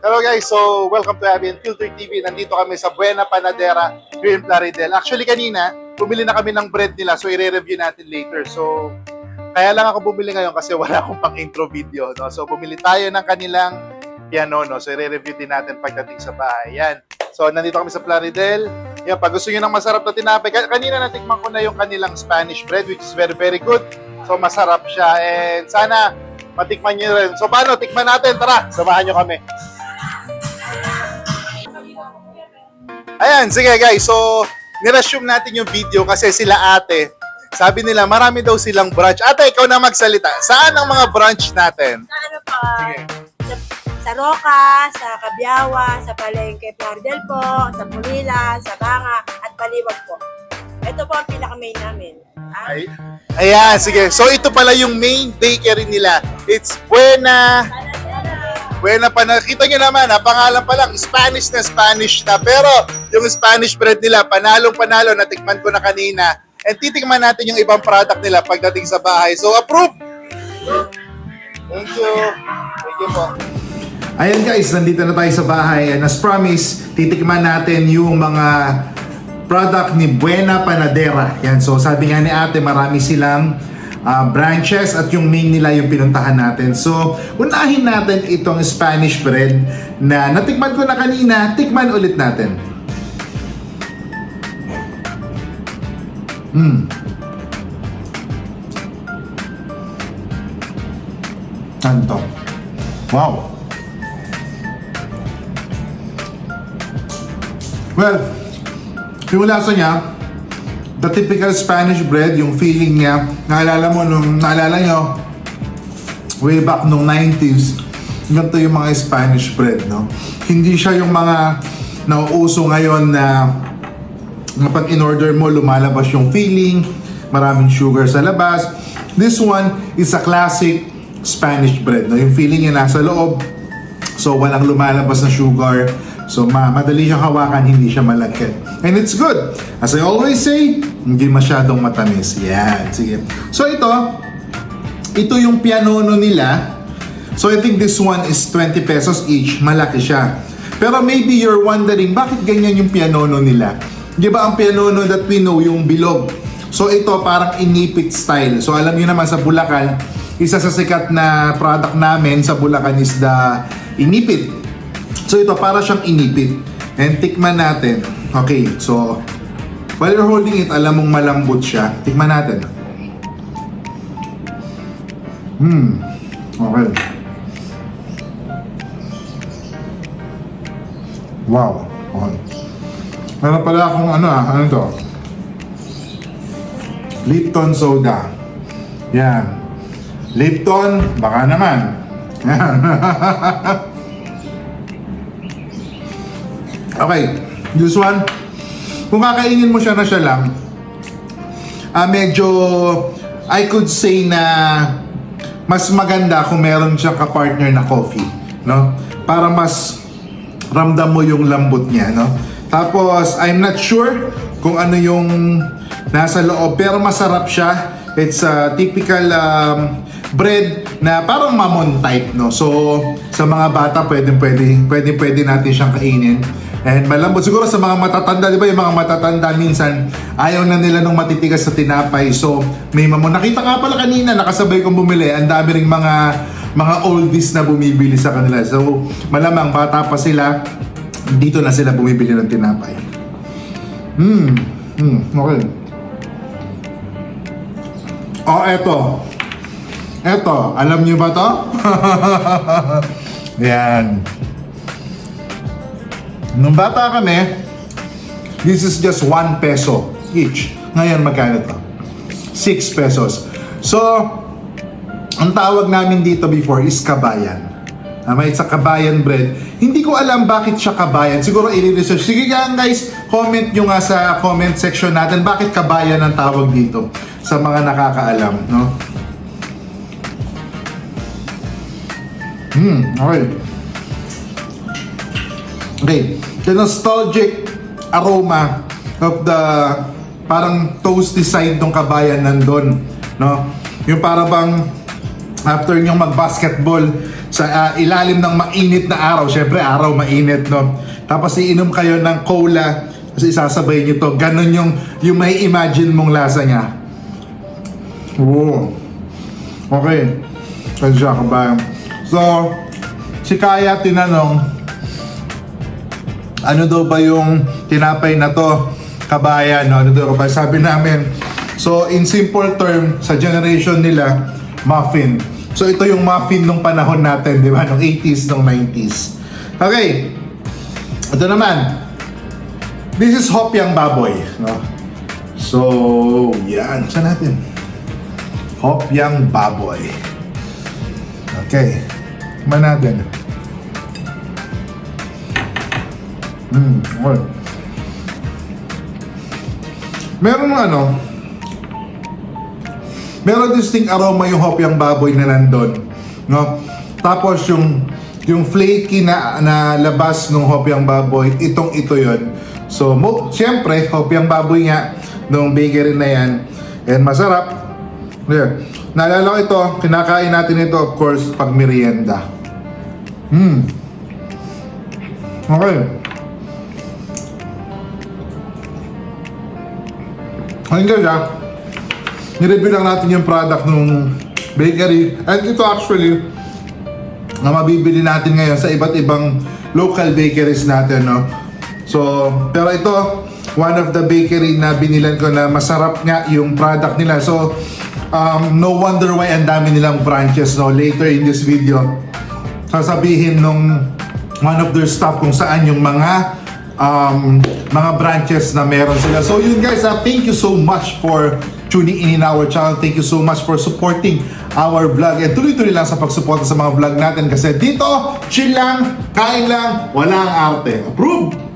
Hello guys, so welcome to Abby and Filter TV. Nandito kami sa Buena Panadera here in Plaridel. Actually kanina, bumili na kami ng bread nila, so i-review natin later. So, kaya lang ako bumili ngayon kasi wala akong pang-intro video. No? So, bumili tayo ng kanilang piano, no? So, i-review din natin pagdating sa bahay. Yan. So, nandito kami sa Plaridel. Yan, pag gusto nyo ng masarap na tinapay, kanina natikman ko na yung kanilang Spanish bread, which is very, very good. So, masarap siya. And sana, matikman nyo rin. So, paano? Tikman natin. Tara, samahan nyo kami. Ayan, sige guys. So, niresume natin yung video kasi sila ate, sabi nila marami daw silang branch. Ate, ikaw na magsalita. Saan ang mga branch natin? Sa ano pa? Sige. Sa Roca, sa Cabiawa, sa Palengke, Plaridel po, sa Pulila, sa Banga, at Baliwag po. Ito po ang pinaka-main namin. Ayan, sige. So, ito pala yung main bakery nila. It's Buena Panadera. Kita nyo naman, pangalan pa lang, Spanish na. Pero, yung Spanish bread nila, panalong-panalo, natikman ko na kanina. And titikman natin yung ibang product nila pagdating sa bahay. So, approve! Thank you. Thank you po. Ayan guys, nandito na tayo sa bahay. And as promised, titikman natin yung mga product ni Buena Panadera. Yan, so sabi nga ni ate, marami silang branches at yung main nila yung pinuntahan natin. So, unahin natin itong Spanish bread na natikman ko na kanina, tikman ulit natin. Ano to? Wow! Well, yung lasa niya, the typical Spanish bread, yung feeling niya, naalala nyo, way back nung 90s, ganito yung mga Spanish bread, no? Hindi siya yung mga nauuso ngayon na pag in-order mo, lumalabas yung feeling, maraming sugar sa labas. This one is a classic Spanish bread, no? Yung feeling niya nasa loob, so walang lumalabas na sugar. So, madali siyang hawakan, hindi siya malagkit. And it's good. As I always say, hindi masyadong matamis. Yan, sige. So, ito yung pianono nila. So, I think this one is 20 pesos each. Malaki siya. Pero maybe you're wondering, bakit ganyan yung pianono nila? Di ba ang pianono that we know, yung bilog? So, ito parang inipit style. So, alam niyo naman sa Bulacan, isa sa sikat na product namin sa Bulacan is the inipit. So ito para siyang inipit. And tikman natin. Okay, so while you're holding it, alam mong malambot siya. Tikman natin. Okay. Wow. Okay. Meron pala akong ano to? Lipton soda. Yan. Lipton, baka naman. Yan. Okay, this one, kung kakainin mo siya na siya lang, medyo, I could say na mas maganda kung meron siyang kapartner na coffee, no? Para mas ramdam mo yung lambot niya, no? Tapos, I'm not sure kung ano yung nasa loob, pero masarap siya. It's a typical bread na parang mamon type, no? So, sa mga bata, pwede natin siyang kainin. And malambot. Siguro sa mga matatanda, di ba yung mga matatanda minsan, ayaw na nila nung matitigas sa tinapay. So, may mamon. Nakita nga pala kanina, nakasabay kong bumili. Ang dami ring mga oldies na bumibili sa kanila. So, malamang bata pa sila, dito na sila bumibili ng tinapay. Okay. Oh, eto, alam niyo ba to? Yan. Nung bata kami, this is just 1 peso each. Ngayon, magkano to? 6 pesos. So, ang tawag namin dito before is kabayan. It's a kabayan bread. Hindi ko alam bakit siya kabayan. Siguro i-research. Sige guys, comment nyo nga sa comment section natin bakit kabayan ang tawag dito sa mga nakakaalam, no? Okay. Okay, the nostalgic aroma of the parang toasty side ng kabayan nandun, no? Yung para bang after nyong mag-basketball sa ilalim ng mainit na araw. Syempre, araw mainit, no? Tapos iinom kayo ng cola, kasi isasabay nyo to. Ganon yung may imagine mong lasa niya. Oo. Okay. Kasi siya, kabayan. So, si Kaya tinanong, ano daw ba yung tinapay na to, kabayan, no? Ano daw, kabayan? Sabi namin, so in simple term, sa generation nila, muffin. So ito yung muffin nung panahon natin, di ba? Nung 80s, nung 90s. Okay. Ito naman. This is hopyang baboy, no? So, yan. Saan natin? Hopyang baboy. Okay. Kumain natin. Okay. Meron distinct aroma yung hopyang baboy na nandun, no? Tapos yung flaky na labas ng hopyang baboy, ito yun. So, siyempre, hopyang baboy nga nung bakery na yan. And masarap. Yeah. Naalala ko ito, kinakain natin ito, of course, pag merienda. Okay. Ayun guys, nireview lang natin yung product ng bakery. And ito actually, na mabibili natin ngayon sa iba't ibang local bakeries natin, no? So, pero ito, one of the bakery na binilan ko na masarap nga yung product nila. So, no wonder why ang dami nilang branches, no? Later in this video, sasabihin nung one of their staff kung saan yung mga branches na meron sila. So yun guys, thank you so much for tuning in our channel. Thank you so much for supporting our vlog. And tuloy-tuloy lang sa pagsuporta sa mga vlog natin kasi dito, chill lang, kain lang, walang arte. Approve!